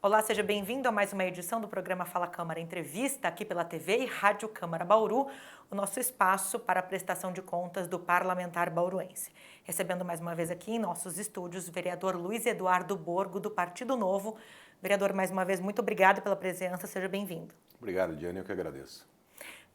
Olá, seja bem-vindo a mais uma edição do programa Fala Câmara Entrevista, aqui pela TV e Rádio Câmara Bauru, o nosso espaço para a prestação de contas do parlamentar bauruense. Recebendo mais uma vez aqui em nossos estúdios o vereador Luiz Eduardo Borgo, do Partido Novo. Vereador, mais uma vez, muito obrigado pela presença, seja bem-vindo. Obrigado, Diane, eu que agradeço.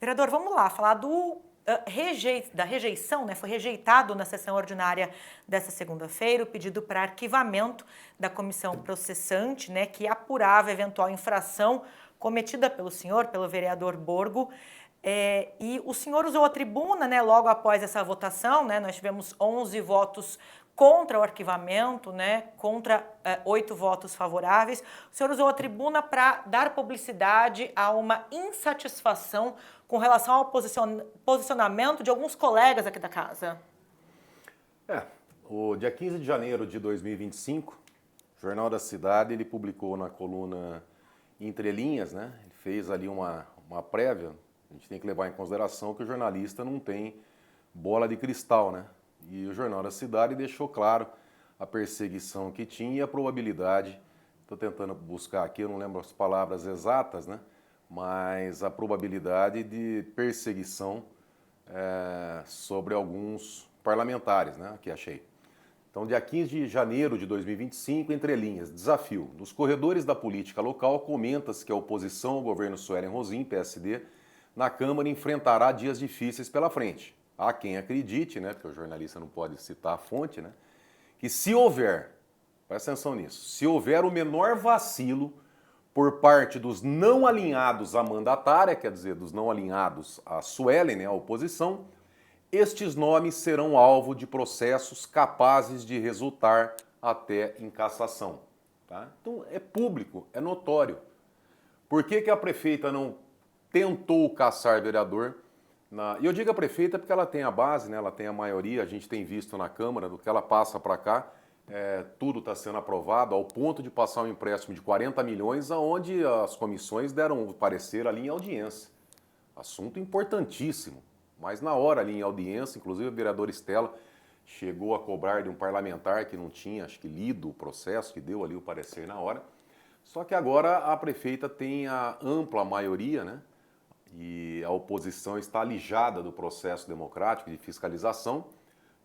Vereador, vamos lá, falar da rejeição, né? Foi rejeitado na sessão ordinária desta segunda-feira o pedido para arquivamento da comissão processante, né, que apurava eventual infração cometida pelo senhor, pelo vereador Borgo. E o senhor usou a tribuna, né, logo após essa votação, né? Nós tivemos 11 votos contra o arquivamento, né, contra 8 votos favoráveis. O senhor usou a tribuna para dar publicidade a uma insatisfação com relação ao posicionamento de alguns colegas aqui da casa. O dia 15 de janeiro de 2025, o Jornal da Cidade, ele publicou na coluna Entre Linhas, né? Ele fez ali uma prévia. A gente tem que levar em consideração que o jornalista não tem bola de cristal, né? E o Jornal da Cidade deixou claro a perseguição que tinha e a probabilidade, estou tentando buscar aqui, eu não lembro as palavras exatas, né? Mas a probabilidade de perseguição sobre alguns parlamentares, né? Aqui achei. Então, dia 15 de janeiro de 2025, entre linhas, desafio. Nos corredores da política local, comenta-se que a oposição ao governo Suelen Rosim, PSD, na Câmara enfrentará dias difíceis pela frente. Há quem acredite, né, porque o jornalista não pode citar a fonte, né, que se houver, presta atenção nisso, se houver o menor vacilo por parte dos não alinhados à mandatária, quer dizer, dos não alinhados à Suelen, né, à oposição, estes nomes serão alvo de processos capazes de resultar até em cassação. Tá? Então é público, é notório. Por que a prefeita não tentou caçar vereador? E eu digo a prefeita porque ela tem a base, né? Ela tem a maioria, a gente tem visto na Câmara, do que ela passa para cá, tudo está sendo aprovado, ao ponto de passar um empréstimo de 40 milhões, aonde as comissões deram o parecer ali em audiência. Assunto importantíssimo, mas na hora ali em audiência, inclusive a vereadora Estela chegou a cobrar de um parlamentar que não tinha, acho que, lido o processo, que deu ali o parecer na hora. Só que agora a prefeita tem a ampla maioria, né? E a oposição está alijada do processo democrático de fiscalização,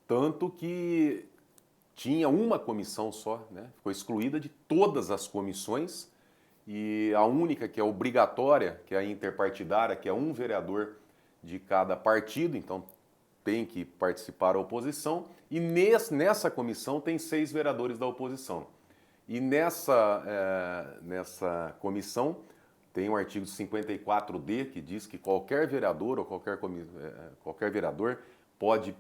tanto que tinha uma comissão só, né? Ficou excluída de todas as comissões, e a única que é obrigatória, que é a interpartidária, que é um vereador de cada partido, então tem que participar a oposição, e nessa comissão tem 6 vereadores da oposição. E nessa comissão tem o artigo 54D, que diz que qualquer vereador ou qualquer vereador pode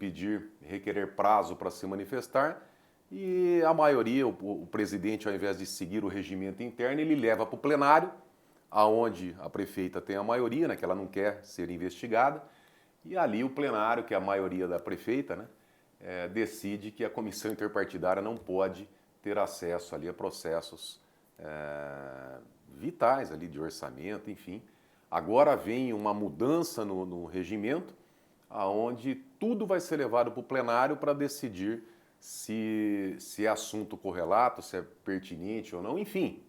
requerer prazo para se manifestar, e a maioria, o presidente, ao invés de seguir o regimento interno, ele leva para o plenário, aonde a prefeita tem a maioria, né, que ela não quer ser investigada, e ali o plenário, que é a maioria da prefeita, né, decide que a comissão interpartidária não pode ter acesso ali a processos vitais ali de orçamento, enfim. Agora vem uma mudança no regimento, aonde tudo vai ser levado para o plenário para decidir se é assunto correlato, se é pertinente ou não, enfim.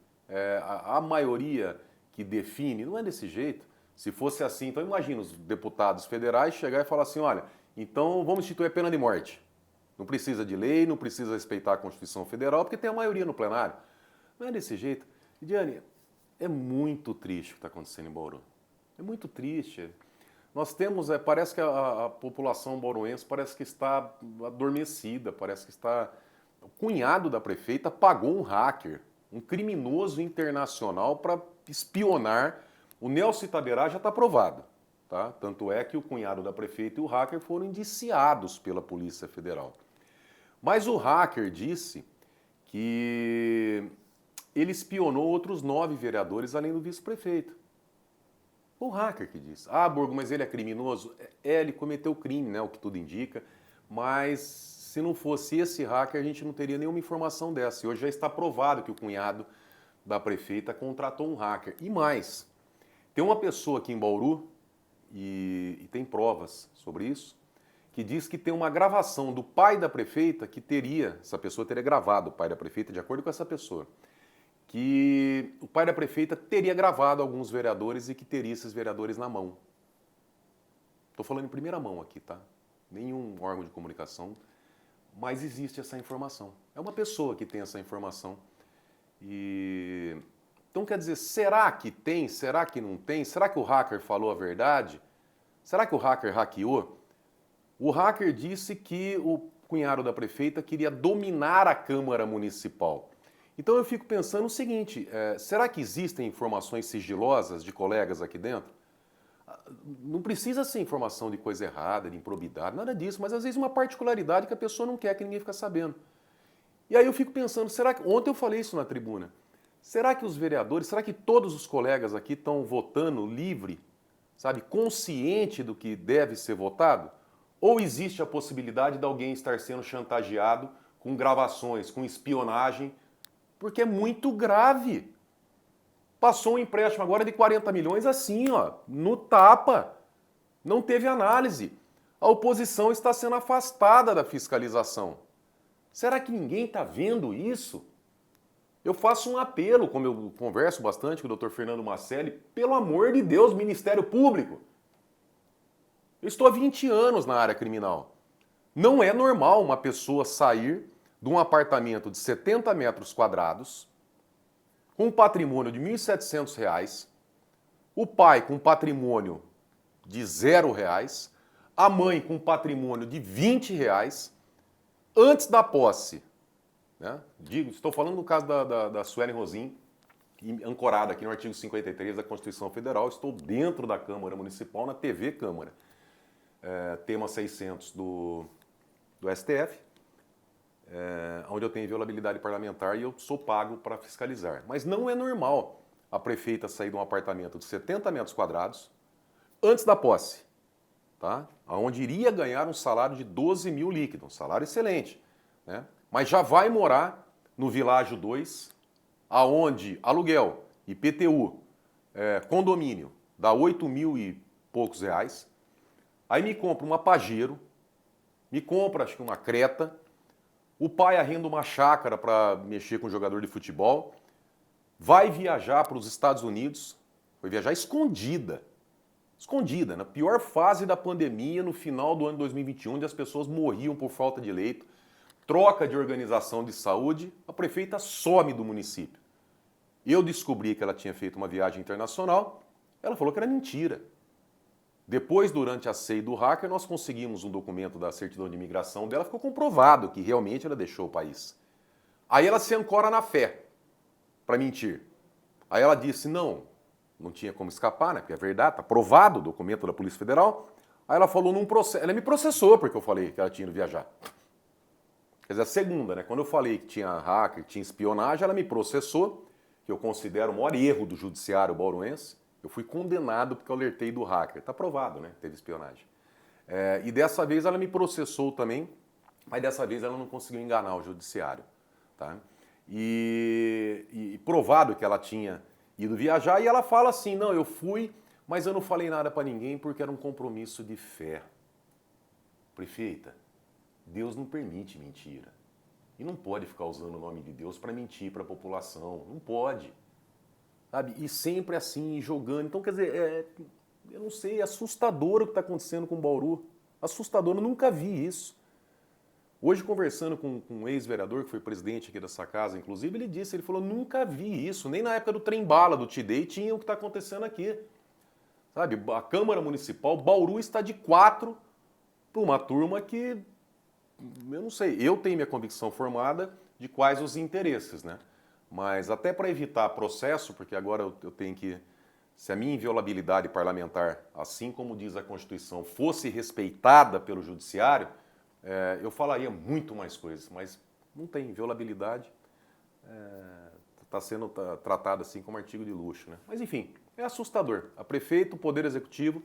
A maioria que define não é desse jeito. Se fosse assim, então imagina os deputados federais chegar e falar assim, olha, então vamos instituir a pena de morte. Não precisa de lei, não precisa respeitar a Constituição Federal, porque tem a maioria no plenário. Não é desse jeito. E, Diane, é muito triste o que está acontecendo em Bauru. É muito triste. Nós temos, parece que a população bauruense parece que está adormecida, parece que está... O cunhado da prefeita pagou um hacker, um criminoso internacional para espionar. O Nelson Itaberá já está provado, tá? Tanto é que o cunhado da prefeita e o hacker foram indiciados pela Polícia Federal. Mas o hacker disse que ele espionou outros 9 vereadores além do vice-prefeito. O hacker que disse. Ah, Borgo, mas ele é criminoso? Ele cometeu crime, né, o que tudo indica, mas se não fosse esse hacker, a gente não teria nenhuma informação dessa. E hoje já está provado que o cunhado da prefeita contratou um hacker. E mais, tem uma pessoa aqui em Bauru, e tem provas sobre isso, que diz que tem uma gravação do pai da prefeita essa pessoa teria gravado o pai da prefeita, de acordo com essa pessoa, que o pai da prefeita teria gravado alguns vereadores e que teria esses vereadores na mão. Estou falando em primeira mão aqui, tá? Nenhum órgão de comunicação, mas existe essa informação. É uma pessoa que tem essa informação. Então, quer dizer, será que tem? Será que não tem? Será que o hacker falou a verdade? Será que o hacker hackeou? O hacker disse que o cunhado da prefeita queria dominar a Câmara Municipal. Então eu fico pensando o seguinte, será que existem informações sigilosas de colegas aqui dentro? Não precisa ser informação de coisa errada, de improbidade, nada disso, mas às vezes uma particularidade que a pessoa não quer que ninguém fique sabendo. E aí eu fico pensando, será que... Ontem eu falei isso na tribuna. Será que os vereadores, será que todos os colegas aqui estão votando livre, sabe, consciente do que deve ser votado? Ou existe a possibilidade de alguém estar sendo chantageado com gravações, com espionagem, porque é muito grave. Passou um empréstimo agora de 40 milhões assim, ó, no tapa. Não teve análise. A oposição está sendo afastada da fiscalização. Será que ninguém está vendo isso? Eu faço um apelo, como eu converso bastante com o Dr. Fernando Macelli, pelo amor de Deus, Ministério Público. Eu estou há 20 anos na área criminal. Não é normal uma pessoa sair de um apartamento de 70 metros quadrados, com um patrimônio de R$ 1.700, o pai com um patrimônio de R$0, a mãe com um patrimônio de R$20, antes da posse. Né? Estou falando no caso da Suelen Rosim, ancorada aqui no artigo 53 da Constituição Federal, estou dentro da Câmara Municipal, na TV Câmara. Tema 600 do STF, onde eu tenho inviolabilidade parlamentar e eu sou pago para fiscalizar. Mas não é normal a prefeita sair de um apartamento de 70 metros quadrados antes da posse, tá? Onde iria ganhar um salário de 12 mil líquido, um salário excelente, né? Mas já vai morar no Világio 2, aonde aluguel, IPTU, condomínio, dá 8 mil e poucos reais. Aí me compra uma Pajero, me compra acho que uma Creta, o pai arrenda uma chácara para mexer com jogador de futebol, vai viajar para os Estados Unidos, foi viajar escondida, na pior fase da pandemia, no final do ano de 2021, onde as pessoas morriam por falta de leito, troca de organização de saúde, a prefeita some do município. Eu descobri que ela tinha feito uma viagem internacional, ela falou que era mentira. Depois, durante a SEI do hacker, nós conseguimos um documento da certidão de imigração dela, ficou comprovado que realmente ela deixou o país. Aí ela se ancora na fé, para mentir. Aí ela disse, não tinha como escapar, né? Porque é verdade, está provado o documento da Polícia Federal. Aí ela falou num processo, ela me processou porque eu falei que ela tinha ido viajar. Quer dizer, a segunda, né? Quando eu falei que tinha hacker, tinha espionagem, ela me processou, que eu considero o maior erro do judiciário bauruense. Eu fui condenado porque eu alertei do hacker. Está provado, né? Teve espionagem. E dessa vez ela me processou também, mas dessa vez ela não conseguiu enganar o judiciário. Tá? E provado que ela tinha ido viajar, e ela fala assim, não, eu fui, mas eu não falei nada para ninguém porque era um compromisso de fé. Prefeita, Deus não permite mentira. E não pode ficar usando o nome de Deus para mentir para a população. Não pode. Sabe? E sempre assim, jogando. Então, quer dizer, eu não sei, é assustador o que está acontecendo com o Bauru. Assustador, eu nunca vi isso. Hoje, conversando com um ex-vereador, que foi presidente aqui dessa casa, inclusive, ele falou, nunca vi isso, nem na época do trem-bala, do Tidei, tinha o que está acontecendo aqui. Sabe, a Câmara Municipal, Bauru está de 4 para uma turma que, eu não sei, eu tenho minha convicção formada de quais os interesses, né? Mas até para evitar processo, porque agora eu tenho que... Se a minha inviolabilidade parlamentar, assim como diz a Constituição, fosse respeitada pelo Judiciário, eu falaria muito mais coisas, mas não tem. Inviolabilidade está sendo tratada assim como artigo de luxo, né? Mas enfim, é assustador. A prefeito, o Poder Executivo,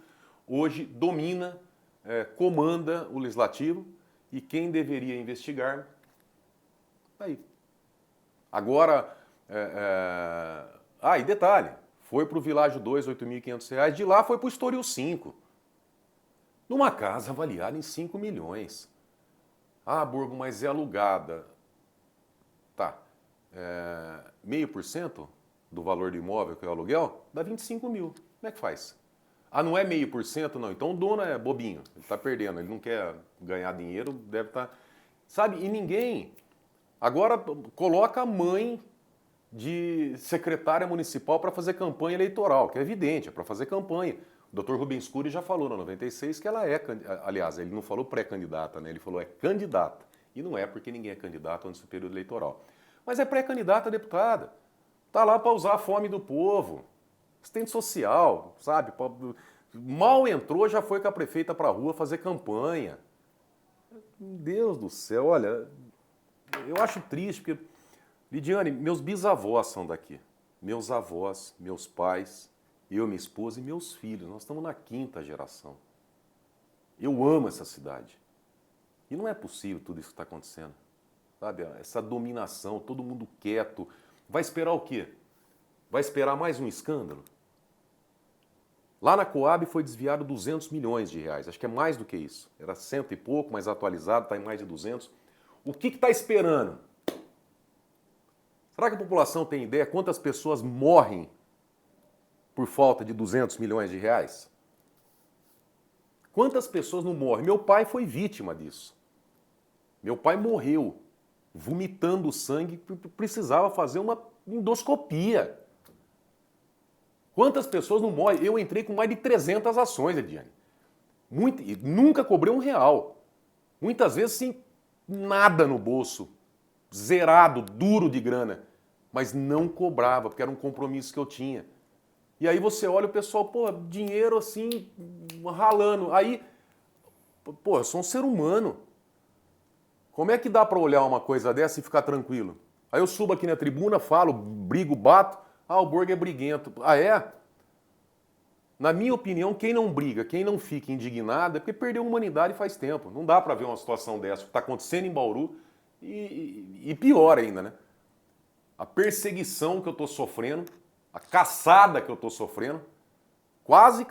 hoje domina, comanda o Legislativo e quem deveria investigar, tá aí. Agora, e detalhe, foi para o Világio 2, R$ 8.500, de lá foi para o Estoril 5, numa casa avaliada em 5 milhões. Ah, Burgo, mas é alugada. Tá, 0,5% do valor do imóvel, que é o aluguel, dá 25 mil. Como é que faz? Ah, não é 0,5%? Não. Então o dono é bobinho, ele está perdendo, ele não quer ganhar dinheiro, deve estar... Sabe, e ninguém... Agora coloca a mãe de secretária municipal para fazer campanha eleitoral, que é evidente, é para fazer campanha. O Dr. Rubens Cury já falou na 96 que ela é, aliás, ele não falou pré-candidata, né? Ele falou é candidata. E não é porque ninguém é candidato nesse período eleitoral. Mas é pré-candidata a deputada. Está lá para usar a fome do povo. Assistente social, sabe? Mal entrou, já foi com a prefeita para a rua fazer campanha. Meu Deus do céu, olha, eu acho triste, porque, Lidiane, meus bisavós são daqui. Meus avós, meus pais, eu, minha esposa e meus filhos. Nós estamos na 5ª geração. Eu amo essa cidade. E não é possível tudo isso que está acontecendo. Sabe? Essa dominação, todo mundo quieto. Vai esperar o quê? Vai esperar mais um escândalo? Lá na Coab foi desviado 200 milhões de reais. Acho que é mais do que isso. Era 100 e pouco, mas atualizado, está em mais de 200. O que está esperando? Será que a população tem ideia quantas pessoas morrem por falta de 200 milhões de reais? Quantas pessoas não morrem? Meu pai foi vítima disso. Meu pai morreu vomitando sangue, precisava fazer uma endoscopia. Quantas pessoas não morrem? Eu entrei com mais de 300 ações, Ediane. Nunca cobrei R$1. Muitas vezes, sim, nada no bolso. Zerado, duro de grana. Mas não cobrava, porque era um compromisso que eu tinha. E aí você olha o pessoal, pô, dinheiro assim, ralando. Aí, pô, eu sou um ser humano. Como é que dá para olhar uma coisa dessa e ficar tranquilo? Aí eu subo aqui na tribuna, falo, brigo, bato. Ah, o Borgo é briguento. Ah, é? Na minha opinião, quem não briga, quem não fica indignado, é porque perdeu a humanidade faz tempo. Não dá para ver uma situação dessa que está acontecendo em Bauru e pior ainda, né? A perseguição que eu estou sofrendo, a caçada que eu estou sofrendo, quase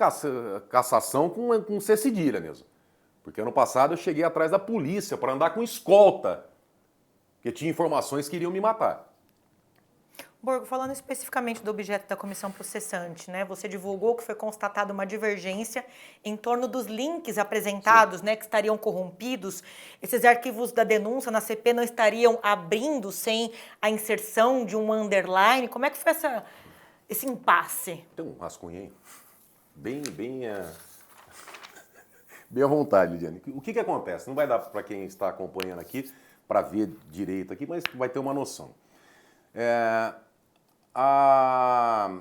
cassação com C cedilha mesmo. Porque ano passado eu cheguei atrás da polícia para andar com escolta, porque tinha informações que iriam me matar. Borgo, falando especificamente do objeto da comissão processante, né? Você divulgou que foi constatada uma divergência em torno dos links apresentados, né, que estariam corrompidos. Esses arquivos da denúncia na CP não estariam abrindo sem a inserção de um underline? Como é que foi esse impasse? Tem um rascunho aí, bem à vontade, Lidiane. O que acontece? Não vai dar para quem está acompanhando aqui para ver direito aqui, mas vai ter uma noção. A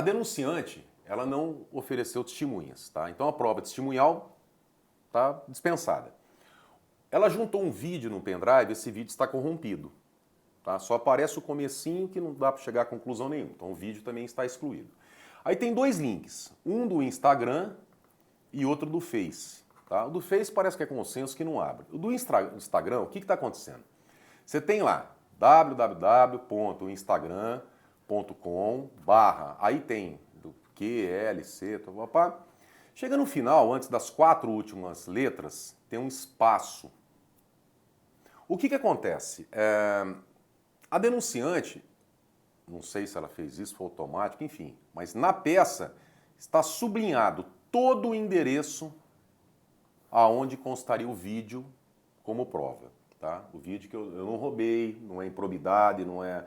denunciante, ela não ofereceu testemunhas, tá? Então a prova testemunhal está dispensada. Ela juntou um vídeo no pendrive, esse vídeo está corrompido, tá? Só aparece o comecinho que não dá para chegar a conclusão nenhuma, então o vídeo também está excluído. Aí tem 2 links, um do Instagram e outro do Face, tá? O do Face parece que é consenso que não abre. O do Instagram, o que está acontecendo? Você tem lá www.instagram.com/, aí tem do QLC, papá. Chega no final, antes das 4 últimas letras, tem um espaço. O que acontece? A denunciante, não sei se ela fez isso, foi automático, enfim, mas na peça está sublinhado todo o endereço aonde constaria o vídeo como prova. Tá? O vídeo que eu não roubei, não é improbidade, não é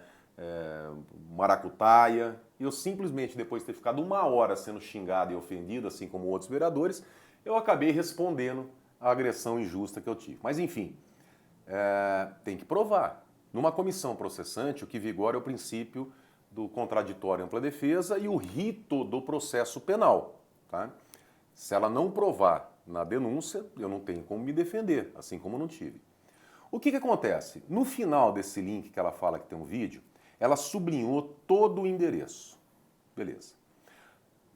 maracutaia. Eu simplesmente, depois de ter ficado 1 hora sendo xingado e ofendido, assim como outros vereadores, eu acabei respondendo a agressão injusta que eu tive. Mas enfim, tem que provar. Numa comissão processante, o que vigora é o princípio do contraditório e ampla defesa e o rito do processo penal. Tá? Se ela não provar na denúncia, eu não tenho como me defender, assim como eu não tive. O que acontece? No final desse link que ela fala que tem um vídeo, ela sublinhou todo o endereço. Beleza.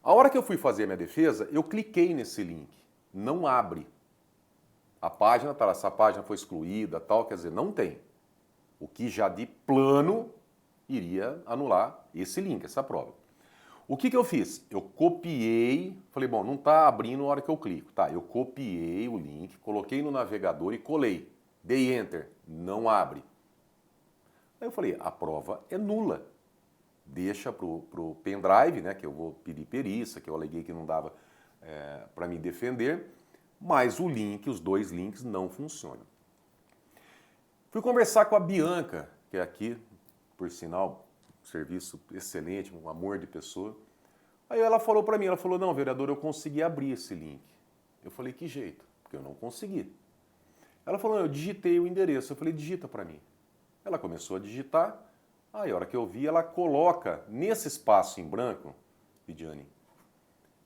A hora que eu fui fazer a minha defesa, eu cliquei nesse link. Não abre. A página, tá, essa página foi excluída, tal, quer dizer, não tem. O que já de plano iria anular esse link, essa prova. O que eu fiz? Eu copiei, falei, bom, não está abrindo na hora que eu clico. Tá, eu copiei o link, coloquei no navegador e colei. Dei Enter, não abre. Aí eu falei, a prova é nula. Deixa pro pendrive, né, que eu vou pedir perícia, que eu aleguei que não dava para me defender, mas o link, os dois links não funcionam. Fui conversar com a Bianca, que é aqui, por sinal, serviço excelente, um amor de pessoa. Aí ela falou para mim, ela falou, não, vereador, eu consegui abrir esse link. Eu falei, que jeito? Porque eu não consegui. Ela falou, eu digitei o endereço. Eu falei, digita para mim. Ela começou a digitar, aí a hora que eu vi, ela coloca nesse espaço em branco, Lidiane,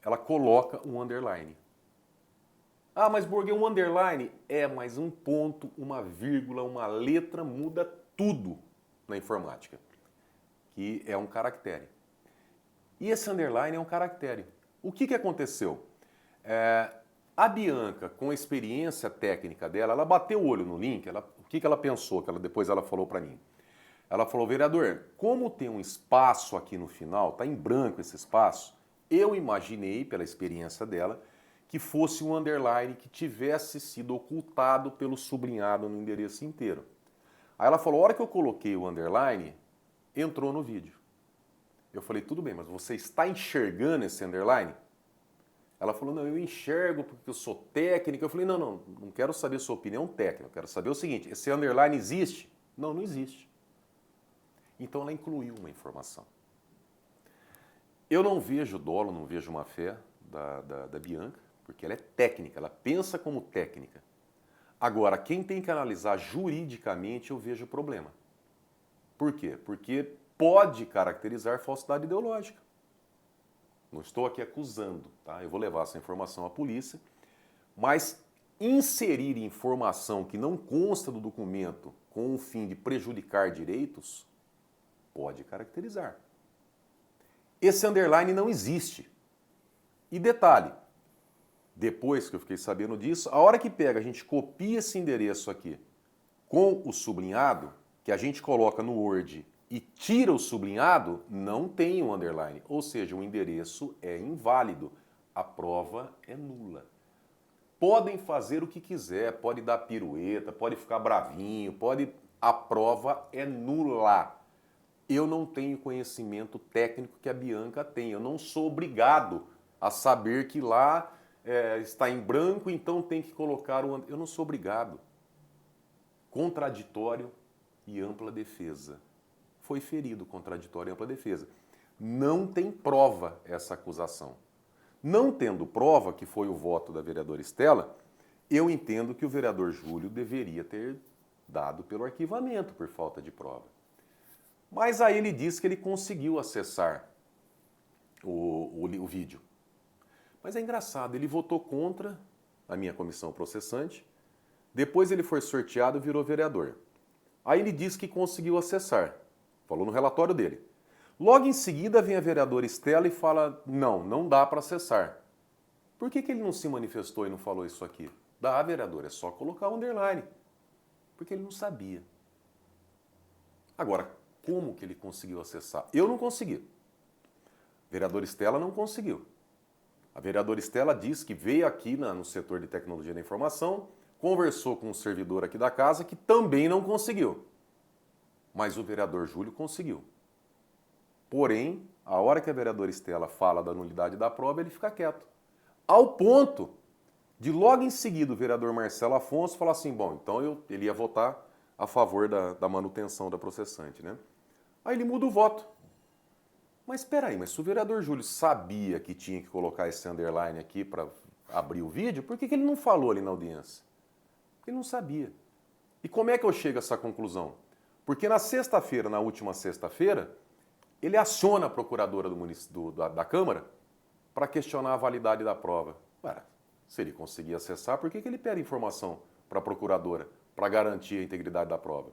ela coloca um underline. Ah, mas Borguê, um underline? É, mas um ponto, uma vírgula, uma letra muda tudo na informática, que é um caractere. E esse underline é um caractere. O que aconteceu? A Bianca, com a experiência técnica dela, ela bateu o olho no link, o que ela pensou, depois ela falou para mim? Ela falou, vereador, como tem um espaço aqui no final, está em branco esse espaço, eu imaginei, pela experiência dela, que fosse um underline que tivesse sido ocultado pelo sublinhado no endereço inteiro. Aí ela falou, a hora que eu coloquei o underline, entrou no vídeo. Eu falei, tudo bem, mas você está enxergando esse underline? Ela falou, não, eu enxergo porque eu sou técnica. Eu falei, não quero saber sua opinião técnica, eu quero saber o seguinte, esse underline existe? Não, não existe. Então ela incluiu uma informação. Eu não vejo dolo, não vejo má fé da Bianca, porque ela é técnica, ela pensa como técnica. Agora, quem tem que analisar juridicamente, eu vejo problema. Por quê? Porque pode caracterizar falsidade ideológica. Não estou aqui acusando, tá? Eu vou levar essa informação à polícia, mas inserir informação que não consta do documento com o fim de prejudicar direitos, pode caracterizar. Esse underline não existe. E detalhe, depois que eu fiquei sabendo disso, a hora que pega, a gente copia esse endereço aqui com o sublinhado, que a gente coloca no Word e tira o sublinhado, não tem um underline. Ou seja, o endereço é inválido. A prova é nula. Podem fazer o que quiser, pode dar pirueta, pode ficar bravinho, a prova é nula. Eu não tenho conhecimento técnico que a Bianca tem. Eu não sou obrigado a saber que lá está em branco, então tem que colocar o... Eu não sou obrigado. Contraditório e ampla defesa. Foi ferido contraditório e ampla defesa. Não tem prova essa acusação. Não tendo prova, que foi o voto da vereadora Estela, eu entendo que o vereador Júlio deveria ter dado pelo arquivamento por falta de prova. Mas aí ele disse que ele conseguiu acessar o vídeo. Mas é engraçado, ele votou contra a minha comissão processante, depois ele foi sorteado e virou vereador. Aí ele disse que conseguiu acessar, falou no relatório dele. Logo em seguida vem a vereadora Estela e fala, não dá para acessar. Por que ele não se manifestou e não falou isso aqui? Dá, vereador, é só colocar o underline. Porque ele não sabia. Agora, como que ele conseguiu acessar? Eu não consegui. A vereadora Estela não conseguiu. A vereadora Estela disse que veio aqui no setor de tecnologia da informação, conversou com um servidor aqui da casa que também não conseguiu. Mas o vereador Júlio conseguiu. Porém, a hora que a vereadora Estela fala da nulidade da prova, ele fica quieto. Ao ponto de logo em seguida o vereador Marcelo Afonso falar assim, bom, então ele ia votar a favor da manutenção da processante, né? Aí ele muda o voto. Mas espera aí, mas se o vereador Júlio sabia que tinha que colocar esse underline aqui para abrir o vídeo, por que ele não falou ali na audiência? Porque ele não sabia. E como é que eu chego a essa conclusão? Porque na sexta-feira, na última sexta-feira, ele aciona a procuradora da Câmara para questionar a validade da prova. Ué, se ele conseguir acessar, por que ele pede informação para a procuradora para garantir a integridade da prova?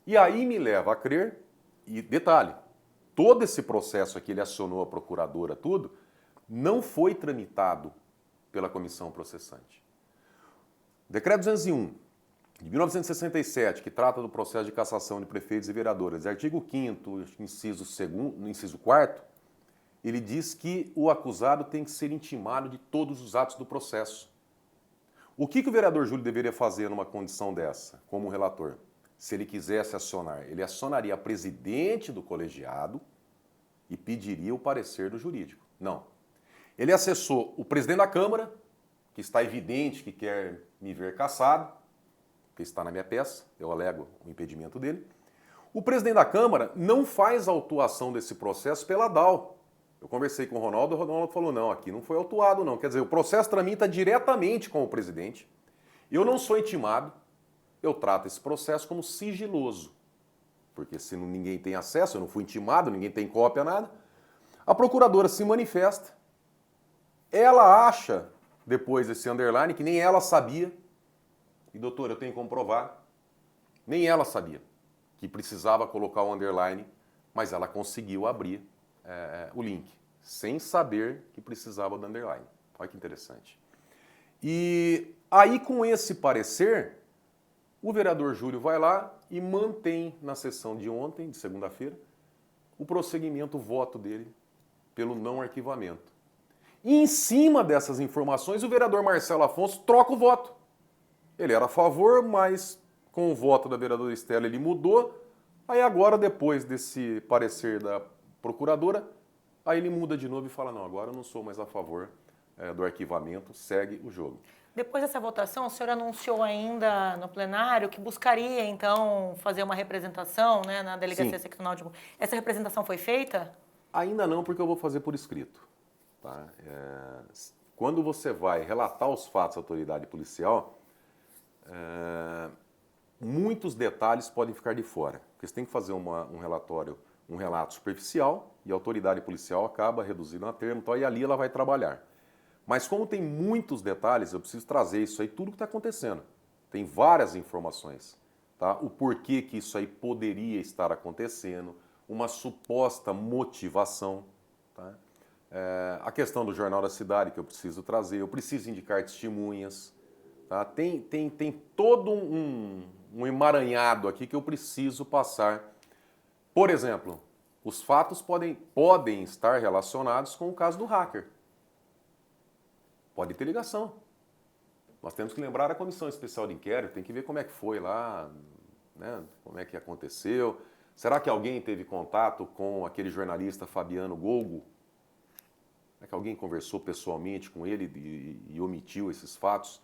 E aí me leva a crer, e detalhe, todo esse processo aqui, ele acionou a procuradora, tudo, não foi tramitado pela comissão processante. O Decreto 201, de 1967, que trata do processo de cassação de prefeitos e vereadores, artigo 5º, inciso 2º, no inciso 4º, ele diz que o acusado tem que ser intimado de todos os atos do processo. O que o vereador Júlio deveria fazer numa condição dessa, como relator? se ele quisesse acionar, ele acionaria a presidente do colegiado e pediria o parecer do jurídico. Não. Ele acessou o presidente da Câmara, que está evidente que quer me ver cassado, que está na minha peça, eu alego o impedimento dele. O presidente da Câmara não faz autuação desse processo pela DAO. Eu conversei com o Ronaldo falou, não, aqui não foi autuado não. Quer dizer, o processo tramita diretamente com o presidente. Eu não sou intimado, eu trato esse processo como sigiloso. Porque se ninguém tem acesso, eu não fui intimado, ninguém tem cópia, nada. A procuradora se manifesta, ela acha, depois desse underline, que nem ela sabia, e doutor, eu tenho que comprovar, nem ela sabia que precisava colocar o underline, mas ela conseguiu abrir o link, sem saber que precisava do underline. Olha que interessante. E aí, com esse parecer, o vereador Júlio vai lá e mantém na sessão de ontem, de segunda-feira, o prosseguimento, o voto dele pelo não arquivamento. E em cima dessas informações, o vereador Marcelo Afonso troca o voto. Ele era a favor, mas com o voto da vereadora Estela ele mudou. Aí agora, depois desse parecer da procuradora, aí ele muda de novo e fala, não, agora eu não sou mais a favor do arquivamento, segue o jogo. Depois dessa votação, o senhor anunciou ainda no plenário que buscaria, então, fazer uma representação, né, na Delegacia Seccional de... Essa representação foi feita? Ainda não, porque eu vou fazer por escrito. Tá? Quando você vai relatar os fatos à autoridade policial, muitos detalhes podem ficar de fora. Porque você tem que fazer um relatório, um relato superficial, e a autoridade policial acaba reduzindo a termo, e ali ela vai trabalhar. Mas como tem muitos detalhes, eu preciso trazer isso aí, tudo que está acontecendo. Tem várias informações. Tá? O porquê que isso aí poderia estar acontecendo, uma suposta motivação. Tá? A questão do Jornal da Cidade que eu preciso trazer, eu preciso indicar testemunhas. Tá? Tem todo um emaranhado aqui que eu preciso passar. Por exemplo, os fatos podem estar relacionados com o caso do hacker. Pode ter ligação. Nós temos que lembrar a Comissão Especial de Inquérito, tem que ver como é que foi lá, né? Como é que aconteceu. Será que alguém teve contato com aquele jornalista Fabiano Golgo? Será que alguém conversou pessoalmente com ele e omitiu esses fatos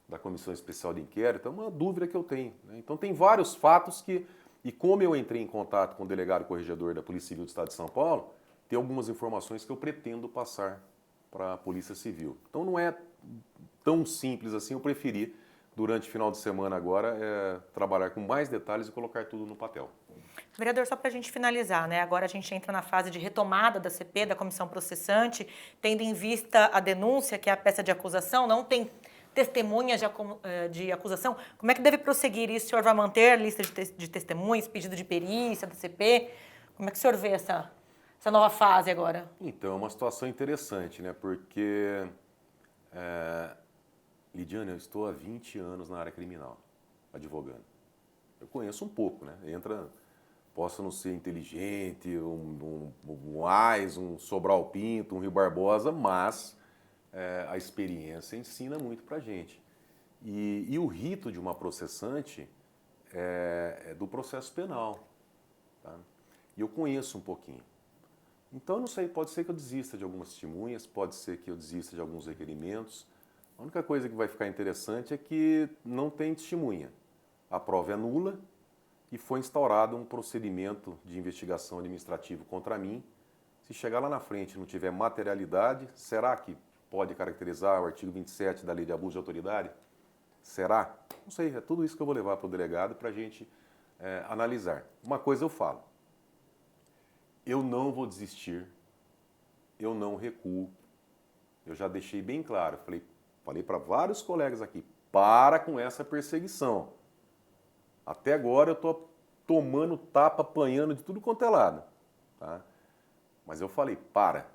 da Comissão Especial de Inquérito? É uma dúvida que eu tenho. Né? Então tem vários fatos que, e como eu entrei em contato com o delegado corregedor da Polícia Civil do Estado de São Paulo, tem algumas informações que eu pretendo passar para a Polícia Civil. Então não é tão simples assim, eu preferi, durante o final de semana agora, trabalhar com mais detalhes e colocar tudo no papel. Vereador, só para a gente finalizar, né? Agora a gente entra na fase de retomada da CP, da comissão processante, tendo em vista a denúncia, que é a peça de acusação, não tem testemunhas de acusação. Como é que deve prosseguir isso? O senhor vai manter a lista de testemunhas, pedido de perícia da CP? Como é que o senhor vê essa nova fase agora? Então, é uma situação interessante, né? Porque, Lidiane, eu estou há 20 anos na área criminal, advogando. Eu conheço um pouco, né? Posso não ser inteligente, um AIS, um Sobral Pinto, um Rio Barbosa, mas a experiência ensina muito pra gente. E o rito de uma processante é do processo penal. Tá? E eu conheço um pouquinho. Então, eu não sei, pode ser que eu desista de algumas testemunhas, pode ser que eu desista de alguns requerimentos. A única coisa que vai ficar interessante é que não tem testemunha. A prova é nula e foi instaurado um procedimento de investigação administrativa contra mim. Se chegar lá na frente e não tiver materialidade, será que pode caracterizar o artigo 27 da Lei de Abuso de Autoridade? Será? Não sei, é tudo isso que eu vou levar para o delegado para a gente analisar. Uma coisa eu falo. Eu não vou desistir, eu não recuo. Eu já deixei bem claro, falei para vários colegas aqui, para com essa perseguição. Até agora eu estou tomando tapa, apanhando de tudo quanto é lado. Tá? Mas eu falei, para.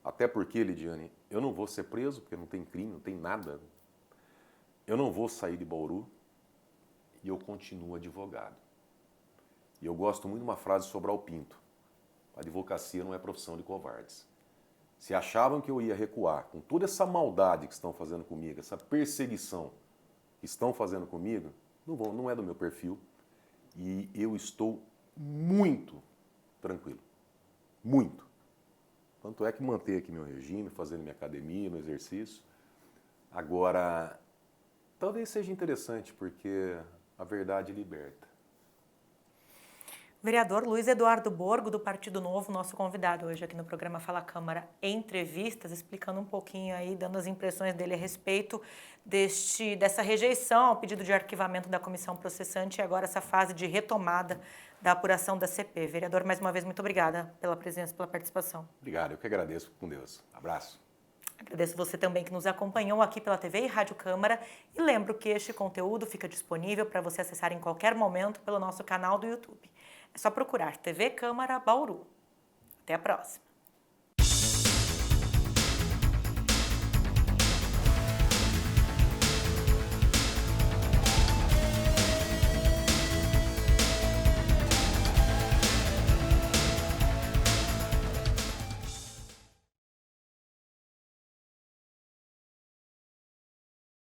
Até porque, Lidiane, eu não vou ser preso, porque não tem crime, não tem nada. Eu não vou sair de Bauru e eu continuo advogado. E eu gosto muito de uma frase de Sobral Pinto. A advocacia não é profissão de covardes. Se achavam que eu ia recuar com toda essa maldade que estão fazendo comigo, essa perseguição que estão fazendo comigo, não é do meu perfil. E eu estou muito tranquilo. Muito. Tanto é que manter aqui meu regime, fazendo minha academia, meu exercício. Agora, talvez seja interessante, porque a verdade liberta. Vereador Luiz Eduardo Borgo, do Partido Novo, nosso convidado hoje aqui no programa Fala Câmara Entrevistas, explicando um pouquinho aí, dando as impressões dele a respeito dessa rejeição ao pedido de arquivamento da comissão processante e agora essa fase de retomada da apuração da CP. Vereador, mais uma vez, muito obrigada pela presença, pela participação. Obrigado, eu que agradeço. Com Deus. Abraço. Agradeço você também que nos acompanhou aqui pela TV e Rádio Câmara e lembro que este conteúdo fica disponível para você acessar em qualquer momento pelo nosso canal do YouTube. É só procurar TV Câmara Bauru. Até a próxima!